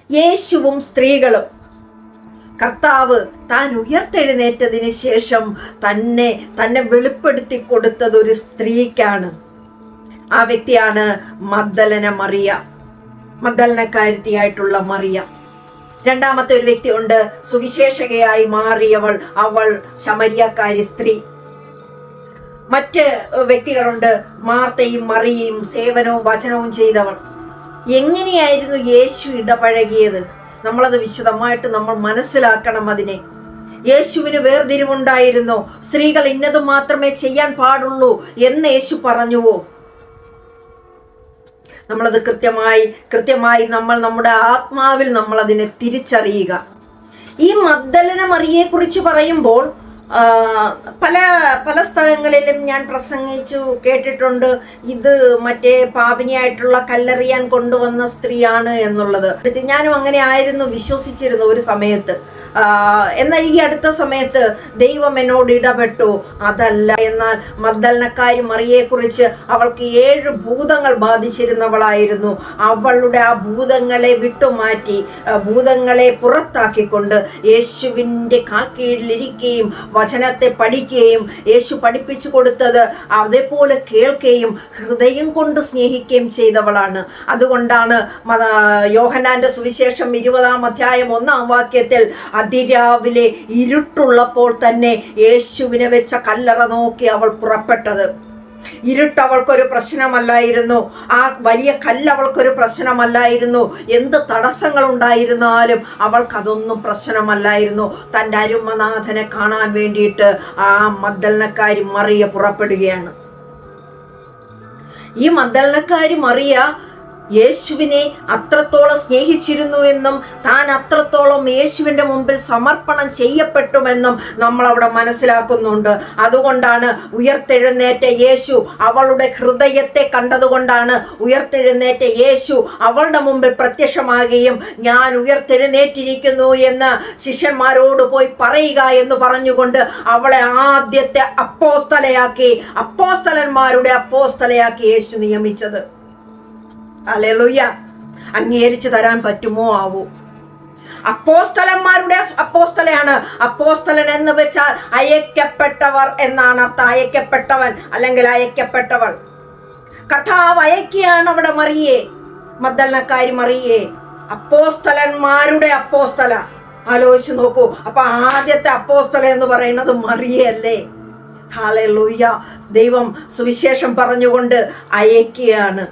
യേശുവും സ്ത്രീകളും. കർത്താവ് താൻ ഉയർത്തെഴുന്നേറ്റതിന് ശേഷം തന്നെ വെളിപ്പെടുത്തി കൊടുത്തത് ഒരു സ്ത്രീക്കാണ്. ആ വ്യക്തിയാണ് മഗ്ദലന മറിയ, മഗ്ദലനക്കാരത്തിയായിട്ടുള്ള മറിയ. രണ്ടാമത്തെ ഒരു വ്യക്തി ഉണ്ട്, സുവിശേഷകയായി മാറിയവൾ, അവൾ ശമരിയക്കാരി സ്ത്രീ. മറ്റ് വ്യക്തികളുണ്ട്, മാർത്തയും മറിയയും സേവനവും വചനവും ചെയ്തവൾ. എങ്ങനെയായിരുന്നു യേശു ഇടപഴകിയത്? നമ്മളത് വിശദമായിട്ട് നമ്മൾ മനസ്സിലാക്കണം. അതിനെ യേശുവിന് വേർതിരിവുണ്ടായിരുന്നോ? സ്ത്രീകൾ ഇന്നത് മാത്രമേ ചെയ്യാൻ പാടുള്ളൂ എന്ന് യേശു പറഞ്ഞുവോ? നമ്മളത് കൃത്യമായി നമ്മൾ നമ്മുടെ ആത്മാവിൽ നമ്മൾ അതിനെ തിരിച്ചറിയുക. ഈ മഗ്ദലന മറിയയെ കുറിച്ച് പറയുമ്പോൾ പല സ്ഥലങ്ങളിലും ഞാൻ പ്രസംഗിച്ചു കേട്ടിട്ടുണ്ട്, ഇത് മറ്റേ പാപിനിയായിട്ടുള്ള കല്ലെറിയാൻ കൊണ്ടുവന്ന സ്ത്രീയാണ് എന്നുള്ളത്. ഞാനും അങ്ങനെ ആയിരുന്നു വിശ്വസിച്ചിരുന്നു ഒരു സമയത്ത്. എന്നാൽ ഈ അടുത്ത സമയത്ത് ദൈവം എന്നോട് ഇടപെട്ടു, അതല്ല. എന്നാൽ മഗ്ദലനക്കാരി മറിയയെക്കുറിച്ച് അവൾക്ക് 7 ഭൂതങ്ങൾ ബാധിച്ചിരുന്നവളായിരുന്നു. അവളുടെ ആ ഭൂതങ്ങളെ വിട്ടുമാറ്റി, ഭൂതങ്ങളെ പുറത്താക്കിക്കൊണ്ട് യേശുവിൻ്റെ കാൽക്കീഴിലിരിക്കുകയും വചനത്തെ പഠിക്കുകയും യേശു പഠിപ്പിച്ചു കൊടുത്തത് അതേപോലെ കേൾക്കുകയും ഹൃദയം കൊണ്ട് സ്നേഹിക്കുകയും ചെയ്തവളാണ്. അതുകൊണ്ടാണ് യോഹന്നാന്റെ സുവിശേഷം 20-ാം അധ്യായം 1-ാം വാക്യത്തിൽ അതിരാവിലെ ഇരുട്ടുള്ളപ്പോൾ തന്നെ യേശുവിനെ വെച്ച കല്ലറ നോക്കി അവൾ പുറപ്പെട്ടത്. ഇരുട്ട് അവൾക്കൊരു പ്രശ്നമല്ലായിരുന്നു, ആ വലിയ കല്ല് അവൾക്കൊരു പ്രശ്നമല്ലായിരുന്നു. എന്ത് തടസ്സങ്ങൾ ഉണ്ടായിരുന്നാലും അവൾക്കതൊന്നും പ്രശ്നമല്ലായിരുന്നു. തൻ്റെ അരുമനാഥനെ കാണാൻ വേണ്ടിയിട്ട് ആ മഗ്ദലനക്കാരി മറിയ പുറപ്പെടുകയാണ്. ഈ മഗ്ദലനക്കാരി മറിയ യേശുവിനെ അത്രത്തോളം സ്നേഹിച്ചിരുന്നു എന്നും താൻ അത്രത്തോളം യേശുവിൻ്റെ മുമ്പിൽ സമർപ്പണം ചെയ്യപ്പെട്ടുമെന്നും നമ്മൾ അവിടെ മനസ്സിലാക്കുന്നുണ്ട്. അതുകൊണ്ടാണ് ഉയർത്തെഴുന്നേറ്റ യേശു അവളുടെ ഹൃദയത്തെ കണ്ടതുകൊണ്ടാണ് ഉയർത്തെഴുന്നേറ്റ യേശു അവളുടെ മുമ്പിൽ പ്രത്യക്ഷമാകുകയും ഞാൻ ഉയർത്തെഴുന്നേറ്റിരിക്കുന്നു എന്ന് ശിഷ്യന്മാരോട് പോയി പറയുക എന്ന് പറഞ്ഞുകൊണ്ട് അവളെ ആദ്യത്തെ അപ്പോസ്തലന്മാരുടെ അപ്പോസ്തലയാക്കി യേശു നിയമിച്ചത്. ഹല്ലേലൂയ! അംഗീകരിച്ചു തരാൻ പറ്റുമോ ആവോ? അപ്പോസ്തലന്മാരുടെ അപ്പോസ്തലയാണ്. അപ്പോസ്തലൻ എന്ന് വെച്ചാൽ അയക്കപ്പെട്ടവർ എന്നാണ് അർത്ഥം. അയക്കപ്പെട്ടവൻ അല്ലെങ്കിൽ അയക്കപ്പെട്ടവൾ. കർത്താവ് അയക്കുകയാണ് അവിടെ മറിയെ, മഗ്ദലനക്കാരി മറിയെ. അപ്പോസ്തലന്മാരുടെ അപ്പോസ്തല. ആലോചിച്ച് നോക്കൂ. അപ്പൊ ആദ്യത്തെ അപ്പോസ്തല എന്ന് പറയുന്നത് മറിയല്ലേ? ഹല്ലേലൂയ! ദൈവം സുവിശേഷം പറഞ്ഞുകൊണ്ട് അയക്കുകയാണ്.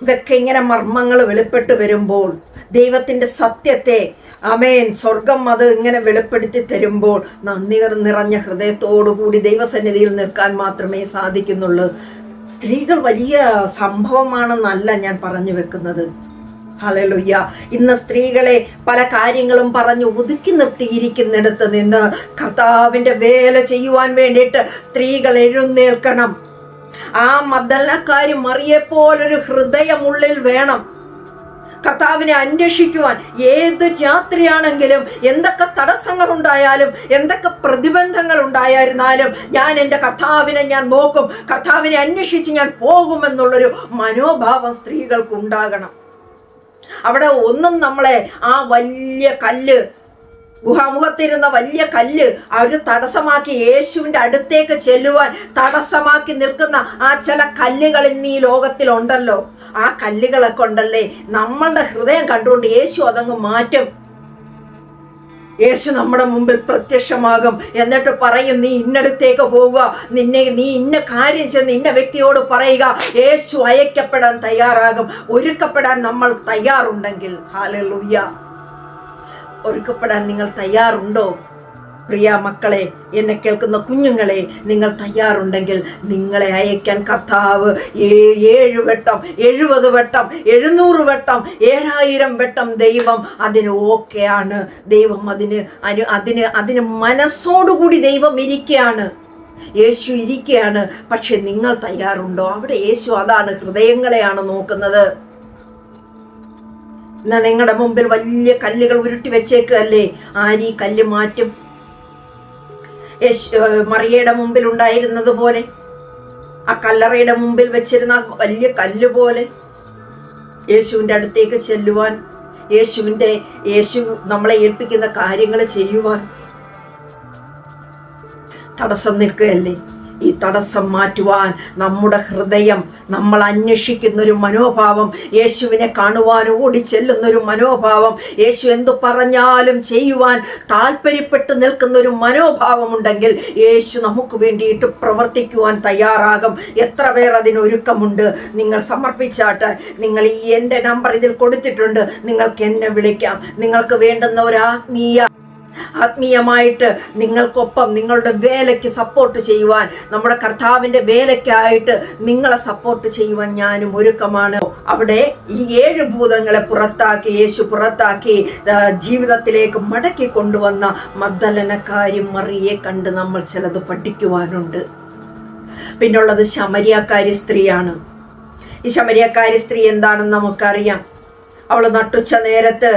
ഇതൊക്കെ ഇങ്ങനെ മർമ്മങ്ങൾ വെളിപ്പെട്ട് വരുമ്പോൾ, ദൈവത്തിൻ്റെ സത്യത്തെ സ്വർഗം അത് ഇങ്ങനെ വെളിപ്പെടുത്തി തരുമ്പോൾ നന്ദി നിറഞ്ഞ ഹൃദയത്തോടുകൂടി ദൈവസന്നിധിയിൽ നിൽക്കാൻ മാത്രമേ സാധിക്കുന്നുള്ളൂ. സ്ത്രീകൾ വലിയ സംഭവമാണെന്നല്ല ഞാൻ പറഞ്ഞു വെക്കുന്നത്. ഹല്ലേലൂയ! ഇന്ന് സ്ത്രീകളെ പല കാര്യങ്ങളും പറഞ്ഞു ഒതുക്കി നിർത്തിയിരിക്കുന്നിടത്ത് നിന്ന് കർത്താവിൻ്റെ വേല ചെയ്യുവാൻ വേണ്ടിയിട്ട് സ്ത്രീകൾ എഴുന്നേൽക്കണം. ആ മഗ്ദലനക്കാരി മറിയെപ്പോലൊരു ഹൃദയം ഉള്ളിൽ വേണം. കർത്താവിനെ അന്വേഷിക്കുവാൻ ഏത് രാത്രിയാണെങ്കിലും എന്തൊക്കെ തടസ്സങ്ങൾ ഉണ്ടായാലും എന്തൊക്കെ പ്രതിബന്ധങ്ങൾ ഉണ്ടായിരുന്നാലും ഞാൻ എൻ്റെ കർത്താവിനെ ഞാൻ നോക്കും, കർത്താവിനെ അന്വേഷിച്ച് ഞാൻ പോകുമെന്നുള്ളൊരു മനോഭാവം സ്ത്രീകൾക്ക് ഉണ്ടാകണം. അവിടെ ഒന്നും നമ്മളെ ആ വലിയ കല്ല്, ഗുഹാമുഖത്തിരുന്ന വലിയ കല്ല് ഒരു തടസ്സമാക്കി യേശുവിൻ്റെ അടുത്തേക്ക് ചെല്ലുവാൻ തടസ്സമാക്കി നിൽക്കുന്ന ആ ചില കല്ലുകൾ ഇന്ന് ഈ ലോകത്തിലുണ്ടല്ലോ. ആ കല്ലുകളൊക്കെ ഉണ്ടല്ലേ, നമ്മളുടെ ഹൃദയം കണ്ടുകൊണ്ട് യേശു അതങ്ങ് മാറ്റും. യേശു നമ്മുടെ മുമ്പിൽ പ്രത്യക്ഷമാകും. എന്നിട്ട് പറയും, നീ ഇന്നടുത്തേക്ക് പോവുക, നീ ഇന്ന കാര്യം ചെന്ന് ഇന്ന വ്യക്തിയോട് പറയുക. യേശു അയക്കപ്പെടാൻ തയ്യാറാകും. ഒരുക്കപ്പെടാൻ നമ്മൾ തയ്യാറുണ്ടെങ്കിൽ. ഹല്ലേലൂയ! ഒരുക്കപ്പെടാൻ നിങ്ങൾ തയ്യാറുണ്ടോ? പ്രിയ മക്കളെ, എന്നെ കേൾക്കുന്ന കുഞ്ഞുങ്ങളെ, നിങ്ങൾ തയ്യാറുണ്ടെങ്കിൽ നിങ്ങളെ അയക്കാൻ കർത്താവ് 7 വട്ടം 70 വട്ടം 700 വട്ടം 7000 വട്ടം ദൈവം അതിന് ഓക്കെയാണ്. ദൈവം അതിന് മനസ്സോടുകൂടി ദൈവം ഇരിക്കുകയാണ്. യേശു ഇരിക്കുകയാണ്. പക്ഷെ നിങ്ങൾ തയ്യാറുണ്ടോ? അവിടെ യേശു അതാണ്, ഹൃദയങ്ങളെയാണ് നോക്കുന്നത്. എന്നാൽ നിങ്ങളുടെ മുമ്പിൽ വലിയ കല്ലുകൾ ഉരുട്ടി വെച്ചേക്കല്ലേ, ആരീ കല്ല് മാറ്റും? മറിയയുടെ മുമ്പിൽ ഉണ്ടായിരുന്നത് പോലെ, ആ കല്ലറയുടെ മുമ്പിൽ വെച്ചിരുന്ന വലിയ കല്ല് പോലെ യേശുവിൻ്റെ അടുത്തേക്ക് ചെല്ലുവാൻ, യേശു നമ്മളെ ഏൽപ്പിക്കുന്ന കാര്യങ്ങൾ ചെയ്യുവാൻ തടസ്സം നിൽക്കുകയല്ലേ? ഈ തടസ്സം മാറ്റുവാൻ നമ്മുടെ ഹൃദയം, നമ്മൾ അന്വേഷിക്കുന്നൊരു മനോഭാവം, യേശുവിനെ കാണുവാൻ ഓടിച്ചെല്ലുന്നൊരു മനോഭാവം, യേശു എന്തു പറഞ്ഞാലും ചെയ്യുവാൻ താല്പര്യപ്പെട്ട് നിൽക്കുന്നൊരു മനോഭാവം ഉണ്ടെങ്കിൽ യേശു നമുക്ക് വേണ്ടിയിട്ട് പ്രവർത്തിക്കുവാൻ തയ്യാറാകും. എത്ര പേർ അതിനൊരുക്കമുണ്ട്? നിങ്ങൾ സമർപ്പിച്ചാട്ട് നിങ്ങൾ എൻ്റെ നമ്പർ ഇതിൽ കൊടുത്തിട്ടുണ്ട്, നിങ്ങൾക്ക് എന്നെ വിളിക്കാം. നിങ്ങൾക്ക് വേണ്ടുന്ന ഒരു ആത്മീയമായിട്ട് നിങ്ങൾക്കൊപ്പം നിങ്ങളുടെ വേലയ്ക്ക് സപ്പോർട്ട് ചെയ്യുവാൻ, നമ്മുടെ കർത്താവിൻ്റെ വേലയ്ക്കായിട്ട് നിങ്ങളെ സപ്പോർട്ട് ചെയ്യുവാൻ ഞാനും ഒരുക്കമാണ്. അവിടെ ഈ 7 ഭൂതങ്ങളെ യേശു പുറത്താക്കി ജീവിതത്തിലേക്ക് മടക്കി കൊണ്ടുവന്ന മഗ്ദലനക്കാരി മറിയെ കണ്ട് നമ്മൾ ചിലത് പഠിക്കുവാനുണ്ട്. പിന്നുള്ളത് ശമരിയക്കാരി സ്ത്രീയാണ്. ഈ ശമരിയക്കാരി സ്ത്രീ എന്താണെന്ന് നമുക്കറിയാം. അവൾ നട്ടുച്ച നേരത്ത്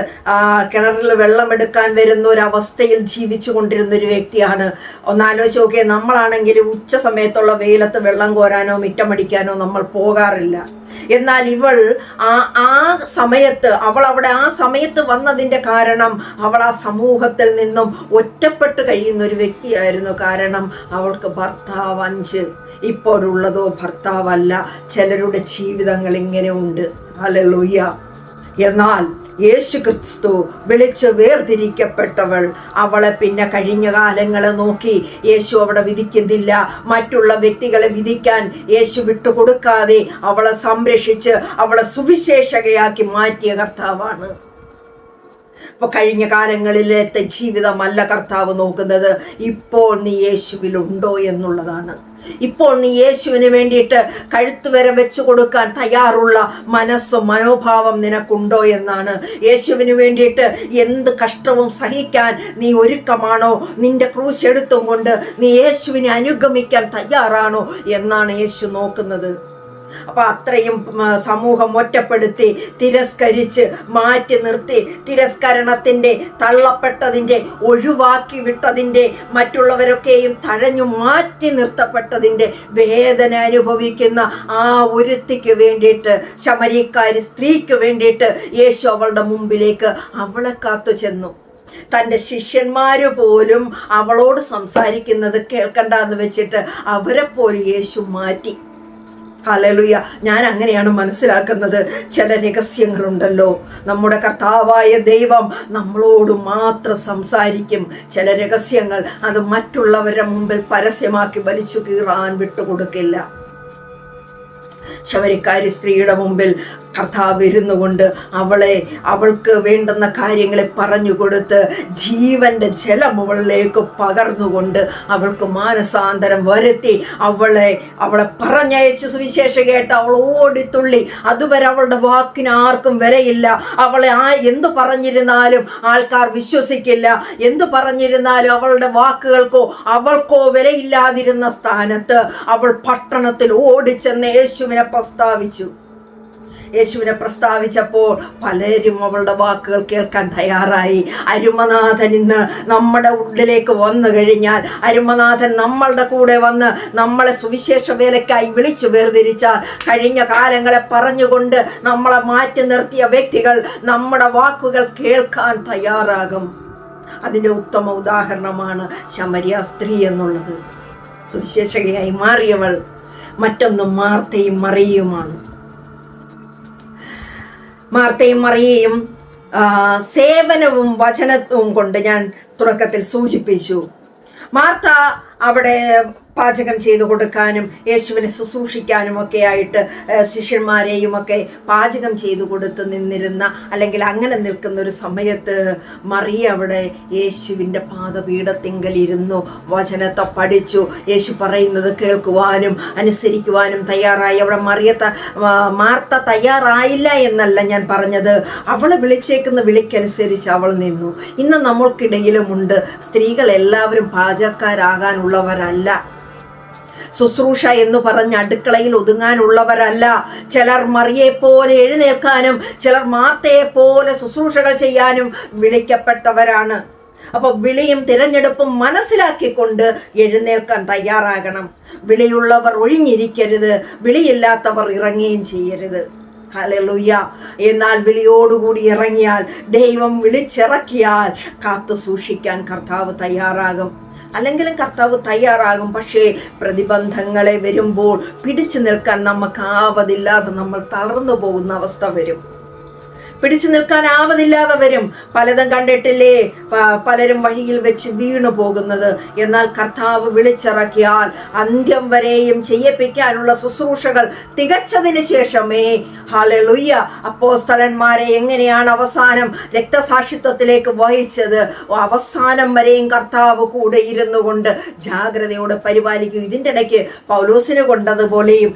കിണറിൽ വെള്ളമെടുക്കാൻ വരുന്ന ഒരു അവസ്ഥയിൽ ജീവിച്ചു കൊണ്ടിരുന്ന ഒരു വ്യക്തിയാണ്. ഒന്നാലോചിച്ച് നോക്കിയേ, നമ്മളാണെങ്കിൽ ഉച്ച സമയത്തുള്ള വെയിലത്ത് വെള്ളം കോരാനോ മിറ്റമടിക്കാനോ നമ്മൾ പോകാറില്ല. എന്നാൽ അവൾ അവിടെ ആ സമയത്ത് വന്നതിൻ്റെ കാരണം അവൾ ആ സമൂഹത്തിൽ നിന്നും ഒറ്റപ്പെട്ട് കഴിയുന്ന ഒരു വ്യക്തിയായിരുന്നു. കാരണം അവൾക്ക് ഭർത്താവ് 5, ഇപ്പോഴുള്ളതോ ഭർത്താവല്ല. ചിലരുടെ ജീവിതങ്ങൾ ഇങ്ങനെ ഉണ്ട്. ഹല്ലേലൂയ. എന്നാൽ യേശു ക്രിസ്തു വിളിച്ച് വേർതിരിക്കപ്പെട്ടവൾ, അവളെ പിന്നെ കഴിഞ്ഞ കാലങ്ങളെ നോക്കി യേശു അവിടെ വിധിക്കുന്നില്ല. മറ്റുള്ള വ്യക്തികളെ വിധിക്കാൻ യേശു വിട്ടുകൊടുക്കാതെ അവളെ സംരക്ഷിച്ച് അവളെ സുവിശേഷകയാക്കി മാറ്റിയ കർത്താവാണ്. അപ്പോൾ കഴിഞ്ഞ കാലങ്ങളിലത്തെ ജീവിതമല്ല കർത്താവ് നോക്കുന്നത്, ഇപ്പോൾ നീ യേശുവിലുണ്ടോ എന്നുള്ളതാണ്. ഇപ്പോൾ നീ യേശുവിന് വേണ്ടിയിട്ട് കഴുത്തുവരെ വെച്ച് കൊടുക്കാൻ തയ്യാറുള്ള മനസ്സും മനോഭാവം നിനക്കുണ്ടോ എന്നാണ്. യേശുവിന് വേണ്ടിയിട്ട് എന്ത് കഷ്ടവും സഹിക്കാൻ നീ ഒരുക്കമാണോ? നിന്റെ ക്രൂശ് എടുത്തും കൊണ്ട് നീ യേശുവിനെ അനുഗമിക്കാൻ തയ്യാറാണോ എന്നാണ് യേശു നോക്കുന്നത്. അപ്പോൾ അത്രയും സമൂഹം ഒറ്റപ്പെടുത്തി തിരസ്കരിച്ച് മാറ്റി നിർത്തി, തിരസ്കരണത്തിൻ്റെ, തള്ളപ്പെട്ടതിൻ്റെ, ഒഴിവാക്കി വിട്ടതിൻ്റെ, മറ്റുള്ളവരൊക്കെയും തഴഞ്ഞു മാറ്റി നിർത്തപ്പെട്ടതിൻ്റെ വേദന അനുഭവിക്കുന്ന ആ ഒരുത്തിക്ക് വേണ്ടിയിട്ട്, ശമരിയക്കാരി സ്ത്രീക്ക് വേണ്ടിയിട്ട് യേശു അവളുടെ മുമ്പിലേക്ക് അവളെ കാത്തു ചെന്നു. തൻ്റെ ശിഷ്യന്മാര് പോലും അവളോട് സംസാരിക്കുന്നത് കേൾക്കണ്ടെന്ന് വെച്ചിട്ട് അവരെ പോലും യേശു മാറ്റി. ഹല്ലേലൂയ. ഞാൻ അങ്ങനെയാണ് മനസ്സിലാക്കുന്നത്. ചില രഹസ്യങ്ങളുണ്ടല്ലോ, നമ്മുടെ കർത്താവായ ദൈവം നമ്മളോട് മാത്രം സംസാരിക്കും. ചില രഹസ്യങ്ങൾ അത് മറ്റുള്ളവരുടെ മുമ്പിൽ പരസ്യമാക്കി വലിച്ചു കീറാൻ വിട്ടുകൊടുക്കില്ല. ശമരിയക്കാരി സ്ത്രീയുടെ മുമ്പിൽ കർത്താവ് ഇരുന്നു കൊണ്ട് അവൾക്ക് വേണ്ടുന്ന കാര്യങ്ങളെ പറഞ്ഞു കൊടുത്ത് ജീവന്റെ ജലം അവളിലേക്ക് പകർന്നുകൊണ്ട് അവൾക്ക് മാനസാന്തരം വരുത്തി അവളെ പറഞ്ഞയച്ചു. സുവിശേഷകയായിട്ട് അവൾ ഓടിത്തുള്ളി. അതുവരെ അവളുടെ വാക്കിന് ആർക്കും വിലയില്ല. അവളെ എന്തു പറഞ്ഞിരുന്നാലും ആൾക്കാർ വിശ്വസിക്കില്ല. എന്തു പറഞ്ഞിരുന്നാലും അവളുടെ അവൾക്കോ വിലയില്ലാതിരുന്ന സ്ഥാനത്ത് അവൾ പട്ടണത്തിൽ ഓടിച്ചെന്ന് യേശുവിനെ പ്രസ്താവിച്ചപ്പോൾ പലരും അവളുടെ വാക്കുകൾ കേൾക്കാൻ തയ്യാറായി. അരുമനാഥൻ ഇന്ന് നമ്മുടെ ഉള്ളിലേക്ക് വന്നു കഴിഞ്ഞാൽ, അരുമനാഥൻ നമ്മളുടെ കൂടെ വന്ന് നമ്മളെ സുവിശേഷ വേലയ്ക്കായി വിളിച്ചു വേർതിരിച്ചാൽ, കഴിഞ്ഞ കാലങ്ങളെ പറഞ്ഞുകൊണ്ട് നമ്മളെ മാറ്റി നിർത്തിയ വ്യക്തികൾ നമ്മുടെ വാക്കുകൾ കേൾക്കാൻ തയ്യാറാകും. അതിൻ്റെ ഉത്തമ ഉദാഹരണമാണ് ശമരിയ സ്ത്രീ എന്നുള്ളത്. സുവിശേഷകയായി മാറിയവൾ. മറ്റൊന്നും മാർത്തയും മറിയയുമാണ്. മാർത്തയും മറിയയും സേവനവും വചനവും കൊണ്ട് ഞാൻ തുടക്കത്തിൽ സൂചിപ്പിച്ചു. മാർത്ത അവിടെ പാചകം ചെയ്തു കൊടുക്കാനും യേശുവിനെ ശുശ്രൂഷിക്കാനും ഒക്കെ ആയിട്ട് ശിഷ്യന്മാരെയും ഒക്കെ പാചകം ചെയ്തു കൊടുത്ത് നിന്നിരുന്ന, അല്ലെങ്കിൽ അങ്ങനെ നിൽക്കുന്ന ഒരു സമയത്ത് മറിയ അവിടെ യേശുവിൻ്റെ പാദപീഠത്തിങ്കൽ ഇരുന്നു വചനത്തെ പഠിച്ചു. യേശു പറയുന്നത് കേൾക്കുവാനും അനുസരിക്കുവാനും തയ്യാറായി. അവിടെ മാർത്ത തയ്യാറായില്ല എന്നല്ല ഞാൻ പറഞ്ഞത്, അവളെ വിളിച്ചേക്കുന്ന വിളിക്കനുസരിച്ച് അവൾ നിന്നു. ഇന്ന് നമ്മൾക്കിടയിലുമുണ്ട് സ്ത്രീകൾ എല്ലാവരും പാചകക്കാരാകാനുള്ളവരല്ല. ശുശ്രൂഷ എന്ന് പറഞ്ഞ് അടുക്കളയിൽ ഒതുങ്ങാനുള്ളവരല്ല. ചിലർ മറിയെപ്പോലെ എഴുന്നേൽക്കാനും ചിലർ മാർത്തയെപ്പോലെ ശുശ്രൂഷകൾ ചെയ്യാനും വിളിക്കപ്പെട്ടവരാണ്. അപ്പോൾ വിളിയും തിരഞ്ഞെടുപ്പും മനസ്സിലാക്കിക്കൊണ്ട് എഴുന്നേൽക്കാൻ തയ്യാറാകണം. വിളിയുള്ളവർ ഒഴിഞ്ഞിരിക്കരുത്, വിളിയില്ലാത്തവർ ഇറങ്ങുകയും ചെയ്യരുത്. ഹല്ലേലൂയ. എന്നാൽ വിളിയോടുകൂടി ഇറങ്ങിയാൽ, ദൈവം വിളിച്ചിറക്കിയാൽ കാത്തു സൂക്ഷിക്കാൻ കർത്താവ് തയ്യാറാകും. അല്ലെങ്കിലും കർത്താവ് തയ്യാറാകും. പക്ഷേ പ്രതിബന്ധങ്ങളെ വരുമ്പോൾ പിടിച്ചു നിൽക്കാൻ നമുക്കാവതില്ലാതെ നമ്മൾ തളർന്നു പോകുന്ന അവസ്ഥ വരും. പിടിച്ചു നിൽക്കാനാവതില്ലാതെ വരും. പലതും കണ്ടിട്ടില്ലേ, പലരും വഴിയിൽ വെച്ച് വീണു പോകുന്നത്. എന്നാൽ കർത്താവ് വിളിച്ചിറക്കിയാൽ അന്ത്യം വരെയും ചെയ്യിപ്പിക്കാനുള്ള ശുശ്രൂഷകൾ തികച്ചതിന് ശേഷമേ, ഹല്ലേലൂയ, അപ്പോസ്തലന്മാരെ എങ്ങനെയാണ് അവസാനം രക്തസാക്ഷിത്വത്തിലേക്ക് വഹിച്ചത്, അവസാനം വരെയും കർത്താവ് കൂടെ ഇരുന്നു കൊണ്ട് ജാഗ്രതയോടെ പരിപാലിക്കും. ഇതിൻ്റെ ഇടയ്ക്ക് പൗലോസിന് കൊണ്ടതുപോലെയും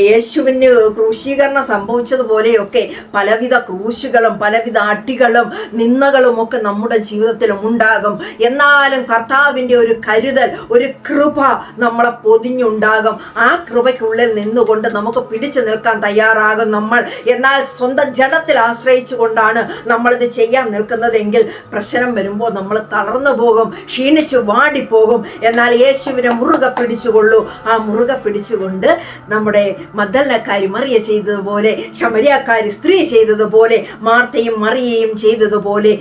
യേശുവിന് ക്രൂശീകരണം സംഭവിച്ചതുപോലെയൊക്കെ പലവിധ ക്രൂശുകൾ, പലവിധ അടികളും നിന്ദകളും ഒക്കെ നമ്മുടെ ജീവിതത്തിലും ഉണ്ടാകും. എന്നാലും കർത്താവിൻ്റെ ഒരു കരുതൽ, ഒരു കൃപ നമ്മളെ പൊതിഞ്ഞുണ്ടാകും. ആ കൃപയ്ക്കുള്ളിൽ നിന്നുകൊണ്ട് നമുക്ക് പിടിച്ചു നിൽക്കാൻ തയ്യാറാകും നമ്മൾ. എന്നാൽ സ്വന്തം ജഡത്തിൽ ആശ്രയിച്ചു കൊണ്ടാണ് നമ്മളിത് ചെയ്യാൻ നിൽക്കുന്നതെങ്കിൽ പ്രശ്നം വരുമ്പോൾ നമ്മൾ തളർന്നു പോകും, ക്ഷീണിച്ചു വാടിപ്പോകും. എന്നാൽ യേശുവിനെ മുറുകെ പിടിച്ചുകൊള്ളൂ. ആ മുറുകെ പിടിച്ചുകൊണ്ട് നമ്മുടെ മഗ്ദലക്കാരി മറിയ ചെയ്തതുപോലെ, ശമരിയാക്കാരി സ്ത്രീ ചെയ്തതുപോലെ, മാർത്തയും മറിയയും ചെയ്തതുപോലെ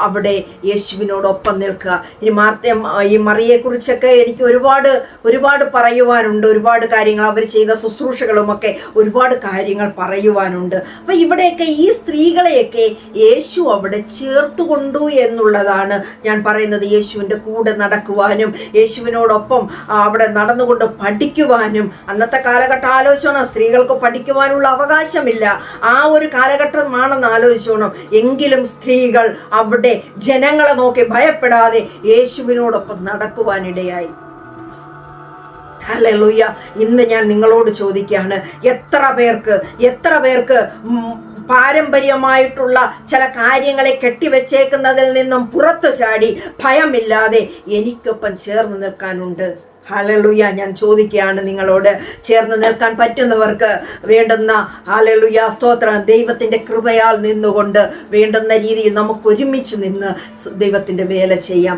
അവിടെ യേശുവിനോടൊപ്പം നിൽക്കുക. ഇനി ഈ മറിയെക്കുറിച്ചൊക്കെ എനിക്ക് ഒരുപാട് പറയുവാനുണ്ട്. ഒരുപാട് കാര്യങ്ങൾ അവർ ചെയ്ത ശുശ്രൂഷകളുമൊക്കെ ഒരുപാട് കാര്യങ്ങൾ പറയുവാനുണ്ട്. അപ്പം ഇവിടെയൊക്കെ ഈ സ്ത്രീകളെയൊക്കെ യേശു അവിടെ ചേർത്തുകൊണ്ടു എന്നുള്ളതാണ് ഞാൻ പറയുന്നത്. യേശുവിൻ്റെ കൂടെ നടക്കുവാനും യേശുവിനോടൊപ്പം അവിടെ നടന്നുകൊണ്ട് പഠിക്കുവാനും. അന്നത്തെ കാലഘട്ടം ആലോചിച്ചോണം, സ്ത്രീകൾക്ക് പഠിക്കുവാനുള്ള അവകാശമില്ല. ആ ഒരു കാലഘട്ടമാണെന്ന് ആലോചിച്ചോണം. എങ്കിലും സ്ത്രീകൾ അവിടെ ജനങ്ങളെ നോക്കി ഭയപ്പെടാതെ യേശുവിനോടൊപ്പം നടക്കുവാനിടയായി. ഹല്ലേലൂയ. ഇന്ന് ഞാൻ നിങ്ങളോട് ചോദിക്കുകയാണ്, എത്ര പേർക്ക് പാരമ്പര്യമായിട്ടുള്ള ചില കാര്യങ്ങളെ കെട്ടിവെച്ചേക്കുന്നതിൽ നിന്നും പുറത്തു ചാടി ഭയമില്ലാതെ എനിക്കൊപ്പം ചേർന്ന് നിൽക്കാനുണ്ട്? ഹല്ലേലൂയ. ഞാൻ ചോദിക്കുകയാണ് നിങ്ങളോട്, ചേർന്ന് നിൽക്കാൻ പറ്റുന്നവർക്ക് വേണ്ടുന്ന, ഹല്ലേലൂയ, സ്തോത്രം, ദൈവത്തിൻ്റെ കൃപയാൽ നിന്നുകൊണ്ട് വേണ്ടുന്ന രീതിയിൽ നമുക്ക് ഒരുമിച്ച് നിന്ന് ദൈവത്തിൻ്റെ വേല ചെയ്യാം.